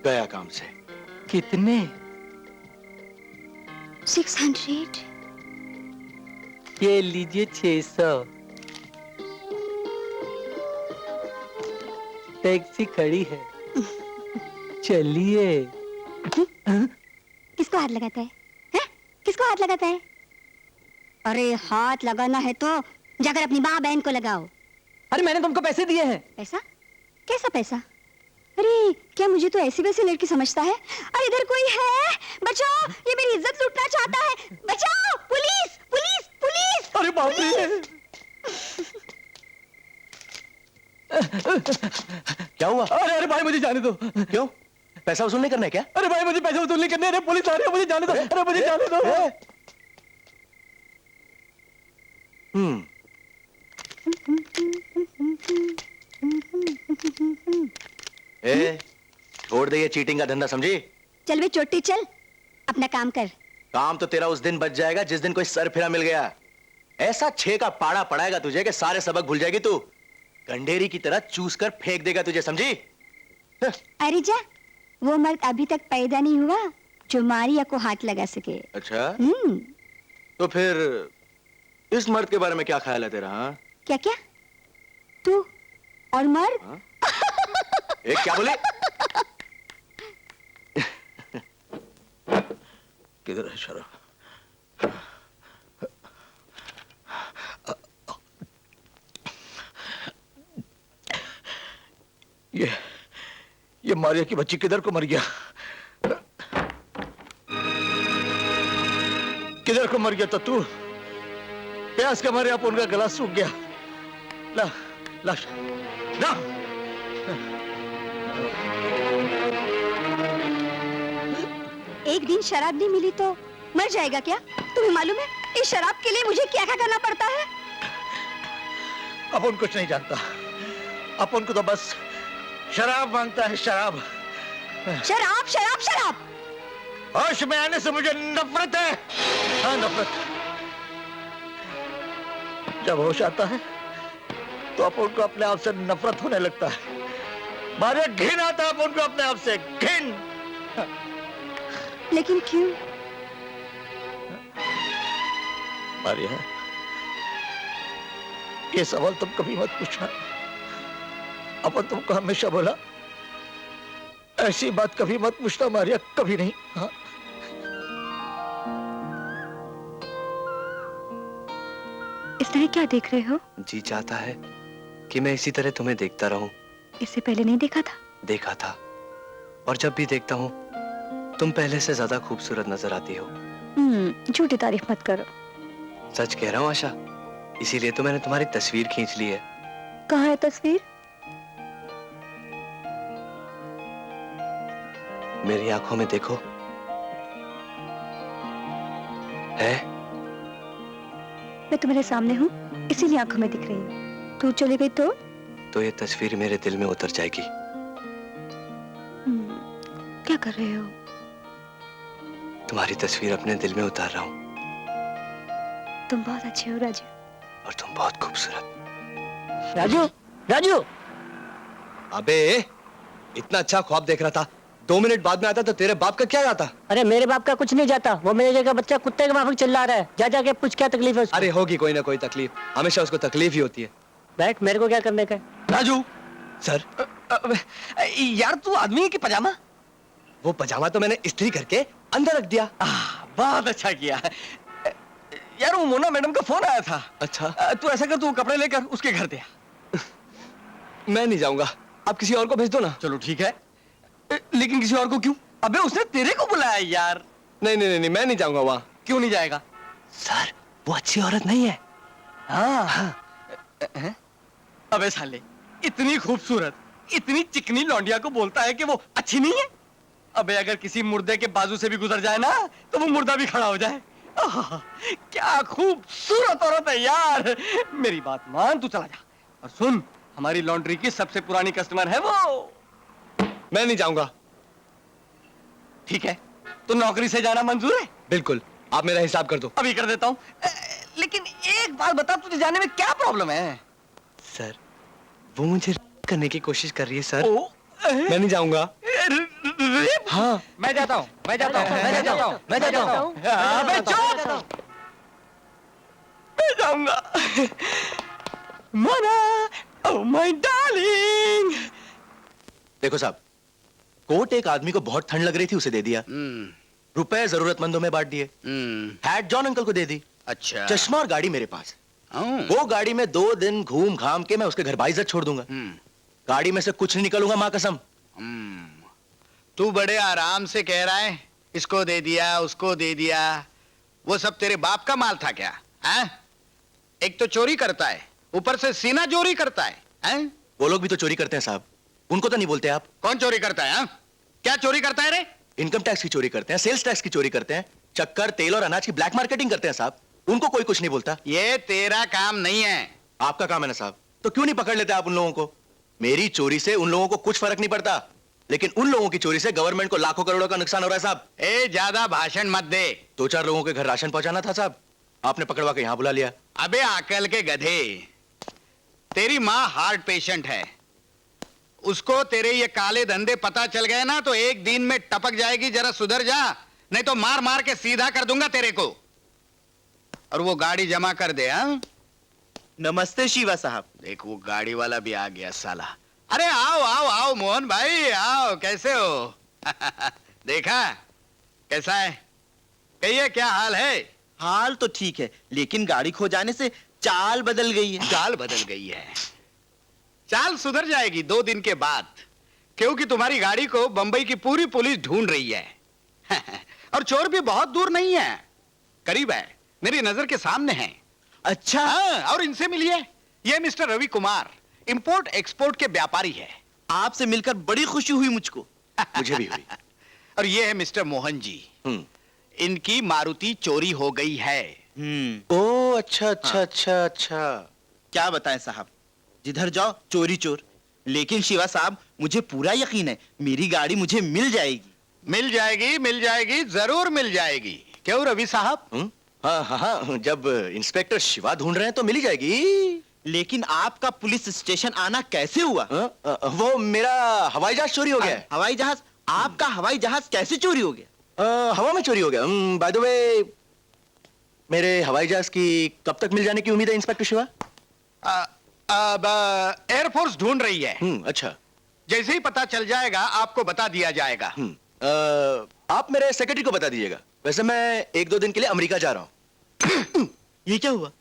गया काम से। कितने? 600। ये लीजिए 600। टैक्सी खड़ी है, चलिए। किसको हाथ लगाता है? हैं? किसको हाथ लगाता है? अरे हाथ लगाना है तो जाकर अपनी माँ बहन को लगाओ। अरे मैंने तुमको पैसे दिए हैं। पैसा? कैसा पैसा? अरे क्या मुझे तो ऐसी वैसी लड़की समझता है? अरे इधर कोई है? बचाओ, ये मेरी इज्जत लूटना चाहता है। बचाओ, पुलिस पुलिस पुलिस। अरे बाप रे। क्या हुआ? अरे अरे भाई मुझे जाने दो। क्यों? पैसा वसूल नहीं करना है क्या? अरे भाई मुझे पैसे वसूल नहीं करने। अरे पुलिस आ रही है, मुझे जाने दो। अरे मुझे जाने दो। छोड़ दे ये चीटिंग का धंधा, समझी? चल वे चोटी चल, अपना काम कर। काम तो तेरा उस दिन बच जाएगा जिस दिन कोई सरफिरा मिल गया। ऐसा 6 का पाड़ा पड़ाएगा तुझे कि सारे सबक भूल जाएगी तू। गंडेरी की तरह चूस कर फेंक देगा तुझे, समझी? अरे जा, वो मर्द अभी तक पैदा नहीं हुआ जो मारिया को हाथ लगा सके। अच्छा? तो फिर इस मर्द के बारे में क्या ख्याल है तेरा? हाँ? क्या क्या? तू और मर्द? हाँ? एक क्या बोले? किधर है शराब? ये मारिया की बच्ची किधर को मर गया? किधर को मर गया तो तू? प्यास के मारे आप उनका गला सूख गया। ला ला ला। एक दिन शराब नहीं मिली तो मर जाएगा क्या? तुम्हें मालूम है इस शराब के लिए मुझे क्या क्या करना पड़ता है? अपन कुछ नहीं जानता। अपन को तो बस शराब मांगता है, शराब। शराब शराब शराब। होश में आने से मुझे नफरत है। हाँ, नफरत। जब होश आता है तो अपन को अपने आप से नफरत होने लगता है। मारे घिन आता है अपन को अपने आप से, घिन। लेकिन क्यों? मारिया, ये सवाल तुम कभी मत पूछना। अपन तुमको हमेशा बोला ऐसी बात कभी मत पूछना मारिया, कभी नहीं। हाँ? इस तरह क्या देख रहे हो? जी चाहता है कि मैं इसी तरह तुम्हें देखता रहूं। इससे पहले नहीं देखा था? देखा था, और जब भी देखता हूं तुम पहले से ज्यादा खूबसूरत नजर आती हो। झूठी तारीफ मत करो। सच कह रहा हूं आशा, इसीलिए तो मैंने तुम्हारी तस्वीर खींच ली है। कहाँ है तस्वीर? मेरी आंखों में देखो। है? मैं तुम्हारे सामने हूँ, इसीलिए आंखों में दिख रही हूँ। तू चली गई तो ये तस्वीर मेरे दिल में उतर जाएगी। क्या कर रहे हो? तुम्हारी तस्वीर अपने दिल में उतार रहा हूँ। तुम बहुत अच्छे हो राजू। और तुम बहुत खूबसूरत। राजू, राजू। अबे, इतना अच्छा ख्वाब देख रहा था, 2 मिनट बाद में आता तो तेरे बाप का क्या जाता? अरे मेरे बाप का कुछ नहीं जाता। वो मेरे जगह बच्चा कुत्ते के माफिक चिल्ला रहा है। जा जाके पूछ क्या तकलीफ है उसको। अरे होगी कोई ना कोई तकलीफ, हमेशा उसको तकलीफ ही होती है। बैठ, मेरे को क्या करने का है? राजू। सर। यार तू आदमी की पजामा? वो पजामा तो मैंने इस्त्री करके अंदर रख दिया। बहुत अच्छा किया। यार वो मोना मैडम का फोन आया था। अच्छा। तू ऐसा कर, तू कपड़े लेकर उसके घर दे। मैं नहीं जाऊंगा, आप किसी और को भेज दो ना। चलो ठीक है, लेकिन किसी और को क्यों? अबे उसने तेरे को बुलाया यार। नहीं नहीं नहीं, मैं नहीं जाऊंगा वहाँ। क्यों नहीं जाएगा? सर वो अच्छी औरत नहीं है। हाँ। अबे साले, इतनी खूबसूरत, इतनी चिकनी लौंडिया को बोलता है कि वो अच्छी नहीं है। अबे अगर किसी मुर्दे के बाजू से भी गुजर जाए ना तो वो मुर्दा भी खड़ा हो जाए। क्या खूबसूरत औरत है यार। मेरी बात मान, तू चला जा। और सुन, हमारी लॉन्ड्री की सबसे पुरानी कस्टमर है वो। मैं नहीं जाऊंगा। ठीक है, तो नौकरी से जाना मंजूर है? बिल्कुल, आप मेरा हिसाब कर दो। अभी कर देता हूँ। लेकिन एक बात बता, तुझे जाने में क्या प्रॉब्लम है? सर, वो मुझे करने की कोशिश कर रही है सर। ओ, मैं नहीं जाऊंगा। हाँ, मैं जाता हूँ, मैं जाता हूँ, मैं जाता हूँ, मैं जाता हूँ। अबे चुप! मैं जाऊंगा। मना, oh my darling। देखो साहब, कोट एक आदमी को बहुत ठंड लग रही थी, उसे दे दिया। रुपए जरूरतमंदों में बांट दिए। हैट जॉन अंकल को दे दी। अच्छा। चश्मा और गाड़ी मेरे पास। वो गाड़ी में 2 दिन घूम घाम के मैं उसके घर बाइज्जत छोड़ दूंगा। गाड़ी में से कुछ नहीं निकलूंगा, माँ कसम। तू बड़े आराम से कह रहा है, इसको दे दिया, उसको दे दिया। वो सब तेरे बाप का माल था क्या? हैं? एक तो चोरी करता है, ऊपर से सीना चोरी करता है, हैं? वो लोग भी तो चोरी करते हैं साहब, उनको तो नहीं बोलते आप। कौन चोरी करता है? हैं? क्या चोरी करता है रे? इनकम टैक्स की चोरी करते हैं, सेल्स टैक्स की चोरी करते हैं, चक्कर, तेल और अनाज की ब्लैक मार्केटिंग करते हैं साहब। उनको कोई कुछ नहीं बोलता। ये तेरा काम नहीं है। आपका काम है ना साहब, तो क्यों नहीं पकड़ लेते आप उन लोगों को? मेरी चोरी से उन लोगों को कुछ फर्क नहीं पड़ता, लेकिन उन लोगों की चोरी से गवर्नमेंट को लाखों करोड़ों का नुकसान हो रहा है साहब। ए, ज्यादा भाषण मत दे। 2-4 लोगों के घर राशन पहुंचाना था साहब, आपने पकड़वा के यहां बुला लिया। अबे अकल के गधे, तेरी माँ हार्ट पेशेंट है, उसको तेरे ये काले धंधे पता चल गए ना तो एक दिन में टपक जाएगी। जरा सुधर जा, नहीं तो मार मार के सीधा कर दूंगा तेरे को। और वो गाड़ी जमा कर दे। हाँ, नमस्ते शिवा साहब। देख वो गाड़ी वाला भी आ गया साला। अरे आओ आओ आओ मोहन भाई, आओ, कैसे हो? देखा कैसा है? कहिए क्या हाल है? हाल तो ठीक है, लेकिन गाड़ी खो जाने से चाल बदल गई है। चाल बदल गई है। चाल सुधर जाएगी 2 दिन के बाद, क्योंकि तुम्हारी गाड़ी को बंबई की पूरी पुलिस ढूंढ रही है। और चोर भी बहुत दूर नहीं है, करीब है, मेरी नजर के सामने है। अच्छा। हाँ, और इनसे मिलिए, ये mister Ravi Kumar import export के व्यापारी है। आपसे मिलकर बड़ी खुशी हुई मुझको। मुझे भी हुई। और ये है मिस्टर मोहन जी, इनकी मारुति चोरी हो गई है। ओ अच्छा अच्छा अच्छा अच्छा। क्या बताएं साहब, जिधर जाओ चोरी चोर। लेकिन शिवा साहब, मुझे पूरा यकीन है मेरी गाड़ी मुझे मिल जाएगी। मिल जाएगी, मिल जाएगी, जरूर मिल जाएगी। क्यों रवि साहब? हाँ हाँ हाँ, जब इंस्पेक्टर शिवा ढूंढ रहे हैं तो मिल ही जाएगी। लेकिन आपका पुलिस स्टेशन आना कैसे हुआ? वो मेरा हवाई जहाज चोरी हो गया है। हवाई जहाज? आपका हवाई जहाज कैसे चोरी हो गया? हवा में चोरी हो गया। बाय द वे, मेरे हवाई जहाज की कब तक मिल जाने की उम्मीद है इंस्पेक्टर शिवा? अब एयरफोर्स ढूंढ रही है। अच्छा। जैसे ही पता चल जाएगा आपको बता दिया जाएगा। आप मेरे सेक्रेटरी को बता दीजिएगा। वैसे मैं 1-2 दिन के लिए अमेरिका जा रहा हूँ। ये क्या हुआ?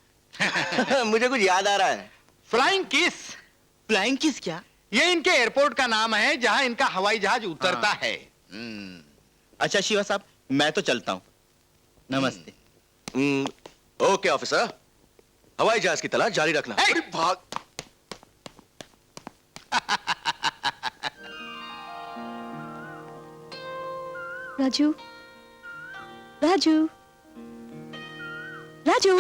मुझे कुछ याद आ रहा है। Flying kiss. फ्लाइंग किस क्या? ये इनके एयरपोर्ट का नाम है जहां इनका हवाई जहाज उतरता है। अच्छा शिवा साहब, मैं तो चलता हूँ। नमस्ते। ओके ऑफिसर, हवाई जहाज की तलाश जारी रखना। अरे भाग। राजू, राजू, राजू,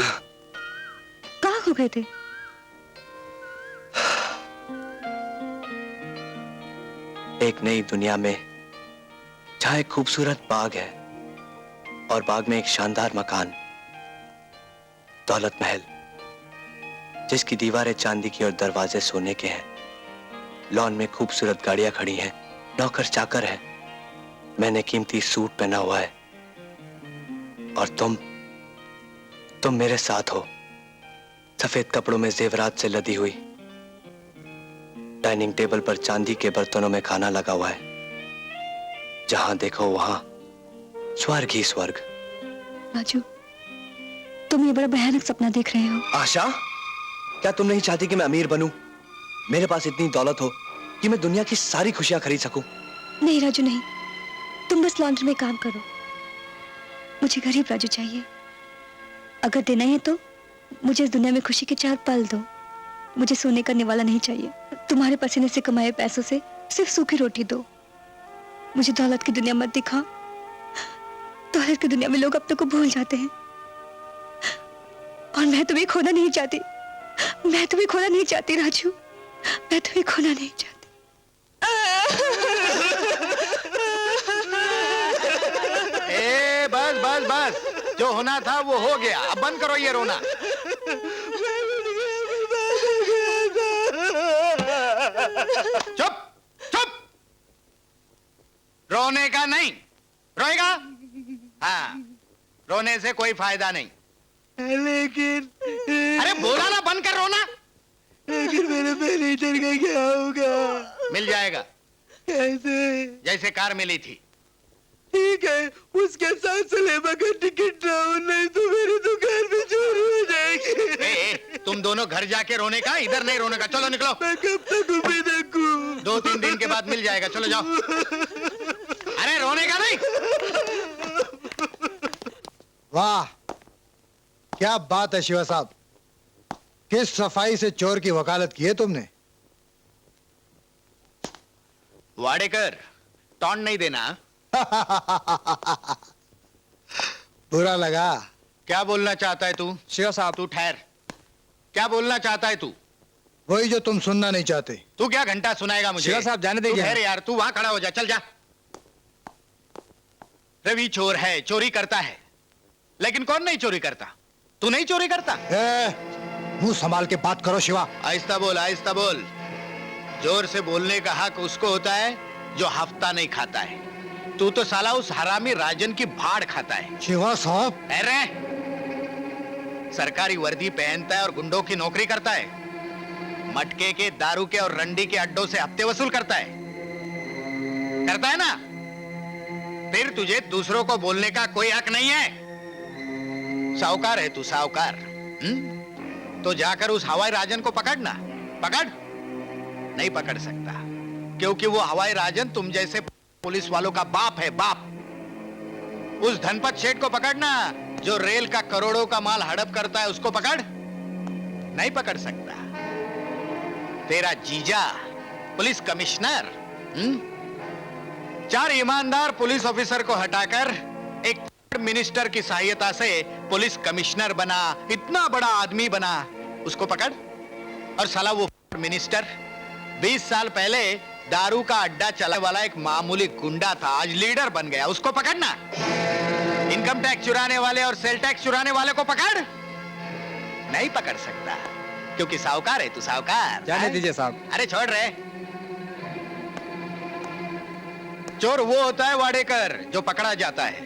कहाँ खो गए थे? एक नई दुनिया में जहां एक खूबसूरत बाग है और बाग में एक शानदार मकान, दौलत महल, जिसकी दीवारें चांदी की और दरवाजे सोने के हैं। लॉन में खूबसूरत गाड़ियां खड़ी हैं, नौकर चाकर हैं, मैंने कीमती सूट पहना हुआ है और तुम मेरे साथ हो, सफेद कपड़ों में जेवरात से लदी हुई। डाइनिंग टेबल पर चांदी के बर्तनों में खाना लगा हुआ है। जहां देखो वहां स्वर्ग ही स्वर्ग। राजू, तुम ये बड़ा भयानक सपना देख रहे हो। आशा, क्या तुम नहीं चाहती कि मैं अमीर बनूं? मेरे पास इतनी दौलत हो कि मैं दुनिया की सारी खुशियां खरीद सकूं। नहीं राजू नहीं, तुम बस लॉन्ड्री में काम करो। मुझे गरीब राजू चाहिए। अगर देना है तो मुझे इस दुनिया में खुशी के 4 पल दो। मुझे सोने का निवाला नहीं चाहिए। तुम्हारे पसीने से कमाए पैसों से सिर्फ सूखी रोटी दो। मुझे दौलत की दुनिया मत दिखाओ। दौलत की दुनिया में लोग अपनों को भूल जाते हैं, और मैं तुम्हें खोना नहीं चाहती। मैं तुम्हें खोना नहीं चाहती राजू, मैं तुम्हें खोना नहीं चाहती। जो होना था वो हो गया, अब बंद करो ये रोना। चुप चुप, रोने का नहीं, रोएगा? हाँ, रोने से कोई फायदा नहीं। लेकिन अरे बोला ना बंद कर रोना। लेकिन मेरे फर्नीचर का क्या होगा? मिल जाएगा, कैसे? जैसे कार मिली थी। ठीक है, उसके साथ सिनेमा का टिकट लाओ, नहीं तो मेरी दुकान में चोरी हो जाएगी। तुम दोनों घर जाके रोने का, इधर नहीं रोने का। चलो निकलो। मैं कब तक उम्मीद रखूं? 2-3 दिन के बाद मिल जाएगा, चलो जाओ। अरे रोने का नहीं। वाह, क्या बात है शिवा साहब, किस सफाई से चोर की वकालत की है तुमने। वाडेकर, टॉन्ट नहीं देना। बुरा लगा? क्या बोलना चाहता है तू? शिवा साहब, तू ठहर, क्या बोलना चाहता है तू? वही जो तुम सुनना नहीं चाहते। तू क्या घंटा सुनाएगा मुझे? शिवा साहब, जाने तू दीजिए। ठहर यार, तू वहां खड़ा हो जा, चल जा। रवि चोर है, चोरी करता है, लेकिन कौन नहीं चोरी करता? तू नहीं चोरी करता? मुंह संभाल के बात करो शिवा। आहिस्ता बोल, आहिस्ता बोल। जोर से बोलने का हक उसको होता है जो हफ्ता नहीं खाता है। तू तो साला उस हरामी राजन की भाड़ खाता है। शिवा साहब, अरे सरकारी वर्दी पहनता है और गुंडों की नौकरी करता है, मटके के, दारू के और रंडी के अड्डों से हफ्ते वसूल करता है ना? फिर तुझे दूसरों को बोलने का कोई हक नहीं है। साहूकार है तू, साहूकार। तो जाकर उस हवाई राजन को पकड़ना। पकड़? नहीं पकड़ सकता, क्योंकि वो हवाई राजन तुम जैसे पुलिस वालों का बाप है, बाप। उस धनपत शेठ को पकड़ना जो रेल का करोड़ों का माल हड़प करता है, उसको पकड़? नहीं पकड़ सकता। तेरा जीजा पुलिस कमिश्नर, 4 ईमानदार पुलिस ऑफिसर को हटाकर एक मिनिस्टर की सहायता से पुलिस कमिश्नर बना, इतना बड़ा आदमी बना, उसको पकड़। और साला वो मिनिस्टर 20 साल पहले दारू का अड्डा चलाने वाला एक मामूली गुंडा था, आज लीडर बन गया, उसको पकड़ना। इनकम टैक्स चुराने वाले और सेल टैक्स चुराने वाले को पकड़? नहीं पकड़ सकता, क्योंकि साहूकार है तू, साहूकार। जाने दीजिए साहब। अरे छोड़ रहे। चोर वो होता है वाडेकर जो पकड़ा जाता है,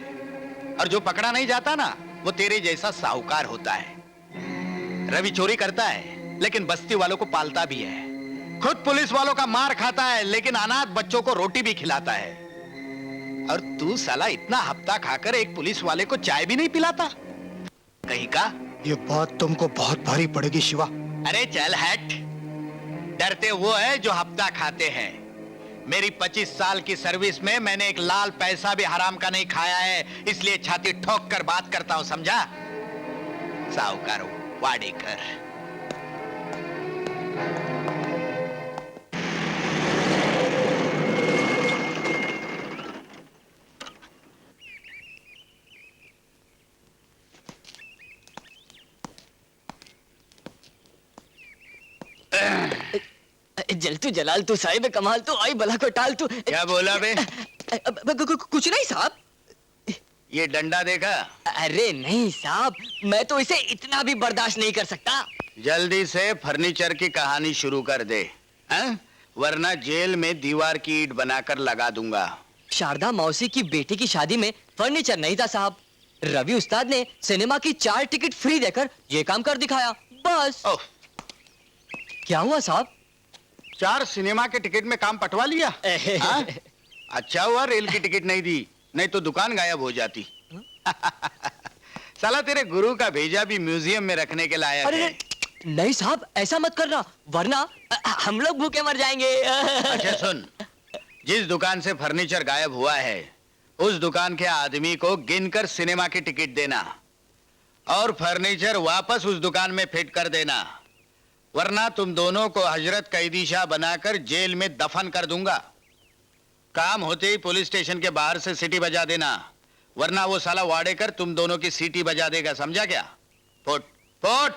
और जो पकड़ा नहीं जाता ना, वो तेरे जैसा साहूकार होता है। रवि चोरी करता है, लेकिन बस्ती वालों को पालता भी है। खुद पुलिस वालों का मार खाता है, लेकिन अनाथ बच्चों को रोटी भी खिलाता है। और तू साला इतना हफ्ता खाकर एक पुलिस वाले को चाय भी नहीं पिलाता कहीं का। ये बात तुमको बहुत भारी पड़ेगी शिवा। अरे चल हट, डरते वो है जो हफ्ता खाते हैं। मेरी 25 साल की सर्विस में मैंने एक लाल पैसा भी हराम का नहीं खाया है, इसलिए छाती ठोक कर बात करता हूं, समझा? साहूकार वाडेकर। जलतू जलाल तू साहिब कमाल तू आई बला को टाल तू। क्या बोला बे? कुछ नहीं साहब। ये डंडा देखा? अरे नहीं साहब, मैं तो इसे इतना भी बर्दाश्त नहीं कर सकता। जल्दी से फर्नीचर की कहानी शुरू कर दे, हैं? वरना जेल में दीवार की ईंट बनाकर लगा दूंगा। शारदा मौसी की बेटी की शादी में फर्नीचर नहीं था साहब। रवि उस्ताद ने सिनेमा की 4 टिकट फ्री देकर ये काम कर दिखाया, बस। ओह, क्या हुआ साहब? 4 सिनेमा के टिकट में काम पटवा लिया? हाँ? अच्छा हुआ रेल की टिकट नहीं दी, नहीं तो दुकान गायब हो जाती। साला तेरे गुरु का भेजा भी म्यूजियम में रखने के लायक अरे है। नहीं साहब, ऐसा मत करना, वरना हम लोग भूखे मर जाएंगे। अच्छा सुन, जिस दुकान से फर्नीचर गायब हुआ है, उस दुकान के आदमी को गिनकर सिनेमा की टिकट देना और फर्नीचर वापस उस दुकान में फिट कर देना, वरना तुम दोनों को हजरत कैदी शाह बनाकर जेल में दफन कर दूंगा। काम होते ही पुलिस स्टेशन के बाहर से सीटी बजा देना, वरना वो साला वाडेकर तुम दोनों की सीटी बजा देगा, समझा क्या? Foot foot.